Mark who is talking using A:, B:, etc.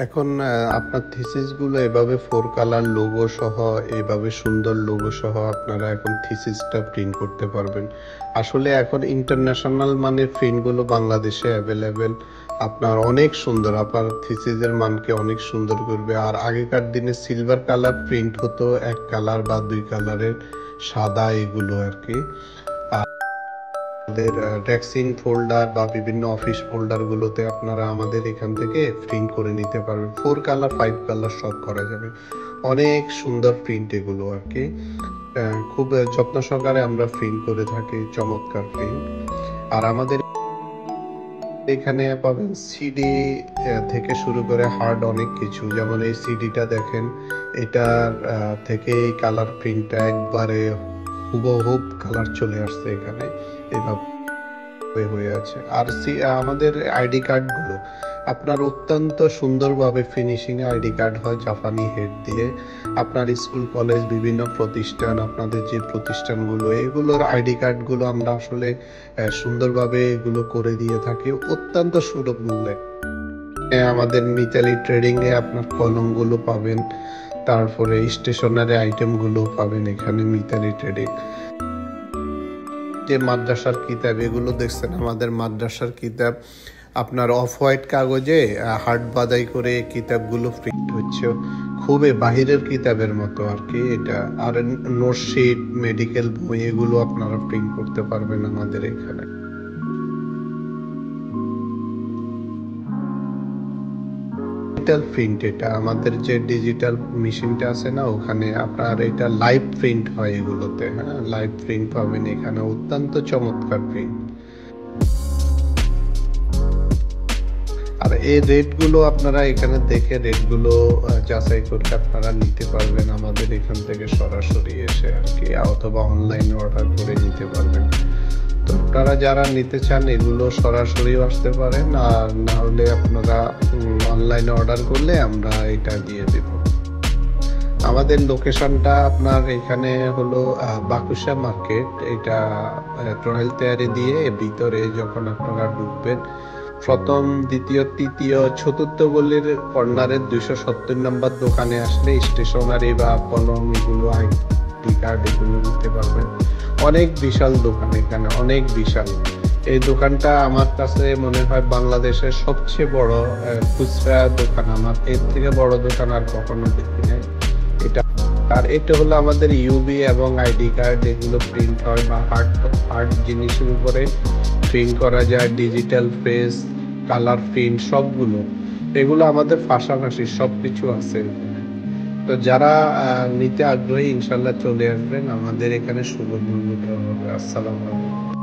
A: এখন আপনার থিসিস গুলো এভাবে 4 কালার লোগো সহ এভাবে সুন্দর লোগো সহ আপনারা এখন থিসিসটা প্রিন্ট করতে পারবেন। আসলে এখন ইন্টারন্যাশনাল মানের প্রিন্ট গুলো বাংলাদেশে অ্যাভেলেবেল। আপনার অনেক সুন্দর, আপনার থিসিসের মানকে অনেক সুন্দর করবে। আর আগেকার দিনে সিলভার কালার প্রিন্ট হতো, 1 কালার বা 2 কালারের, সাদা এগুলো আর কি। আমাদের ট্যাক্সিং ফোল্ডার বা বিভিন্ন অফিস ফোল্ডার গুলোতে আপনারা আমাদের এখান থেকে প্রিন্ট করে নিতে পারবেন। 4 কালার 5 কালার সব করা যাবে। অনেক সুন্দর প্রিন্ট এগুলো আর কি। খুব যত্ন সহকারে আমরা প্রিন্ট করে থাকি, চমৎকার প্রিন্ট। আর আমাদের এখানে পাবেন সিডি থেকে শুরু করে হার্ড অনেক কিছু, যেমন এই সিডিটা দেখেন, এটার থেকে এই কালার প্রিন্টটা একবারে হুবহুব কালার চলে আসছে এখানে, এভাবে হয়ে আছে। আর আমাদের আইডি কার্ড গুলো আপনার অত্যন্ত সুন্দরভাবে ফিনিশিং আইডি কার্ড হয় জাপানি হেড দিয়ে। আপনার স্কুল কলেজ বিভিন্ন প্রতিষ্ঠান, আপনাদের যে প্রতিষ্ঠানগুলো, এগুলোর আইডি কার্ড গুলো আমরা আসলে সুন্দরভাবে এগুলো করে দিয়ে থাকি অত্যন্ত সুলভ মূল্যে। আমাদের মিতালি ট্রেডিং এ আপনার কলমগুলো পাবেন, তারপরে স্টেশনারি আইটেম গুলো পাবেন এখানে মিতালি ট্রেডিং। যে মাদ্রাসার কিতাব এগুলো দেখছেন, আমাদের মাদ্রাসার কিতাব আপনার অফ হোয়াইট কাগজে হার্ড বাদাই করে কিতাবগুলো প্রিন্ট হচ্ছে, খুবই বাহিরের কিতাবের মতো আর কি এটা। আর নোটশিট, মেডিকেল বই এগুলো আপনারা প্রিন্ট করতে পারবেন আমাদের এখানে। ডিজিটাল প্রিন্ট, এটা আমাদের যে ডিজিটাল মেশিনটা আছে না, ওখানে আপনার এটা লাইভ প্রিন্ট হয় এগুলোতে। হ্যাঁ, লাইভ প্রিন্ট পাবেন এখানে, অত্যন্ত চমৎকার প্রিন্ট। আর এই রেটগুলো আপনারা এখানে দেখে রেটগুলো যাচাই করতে আপনারা নিতে পারবেন আমাদের এখান থেকে সরাসরি এসে আর কি, অথবা অনলাইনে অর্ডার করে নিতে পারবেন। তো আপনারা যারা নিতে চান এগুলো সরাসরিও আসতে পারেন, আর না হলে আপনারা অনলাইনে অর্ডার করলে আমরা এটা দিয়ে দেব। আমাদের লোকেশনটা আপনার এখানে হলো বাকুশা মার্কেট। এটা ট্রয়েল তেয়ারি দিয়ে ভিতরে যখন আপনারা ঢুকবেন, প্রথম, দ্বিতীয়, তৃতীয়, চতুর্থ গলির কর্নারের 270 নম্বর দোকানে আসলে স্টেশনারি বা কলম এগুলো, আইডি কার্ড এগুলো নিতে পারবেন। অনেক বিশাল দোকান এখানে, অনেক বিশাল। এই দোকানটা আমার কাছে মনে হয় বাংলাদেশের সবচেয়ে বড় খুচরা দোকান। আমার এর থেকে বড় দোকান আর কখনো দেখি নাই এটা। আর এটা হলো আমাদের ইউবি এবং আইডি কার্ড, এগুলো প্রিন্ট হয় বা হার্ড জিনিসের উপরে প্রিন্ট করা যায়, ডিজিটাল প্রেস, কালার প্রিন্ট সবগুলো, এগুলো আমাদের পাশাপাশি সবকিছু আছে। তো যারা নিতে আগ্রহী ইনশাল্লাহ চলে আসবেন আমাদের এখানে, সুলভ মূল্যে। আসসালামু আলাইকুম।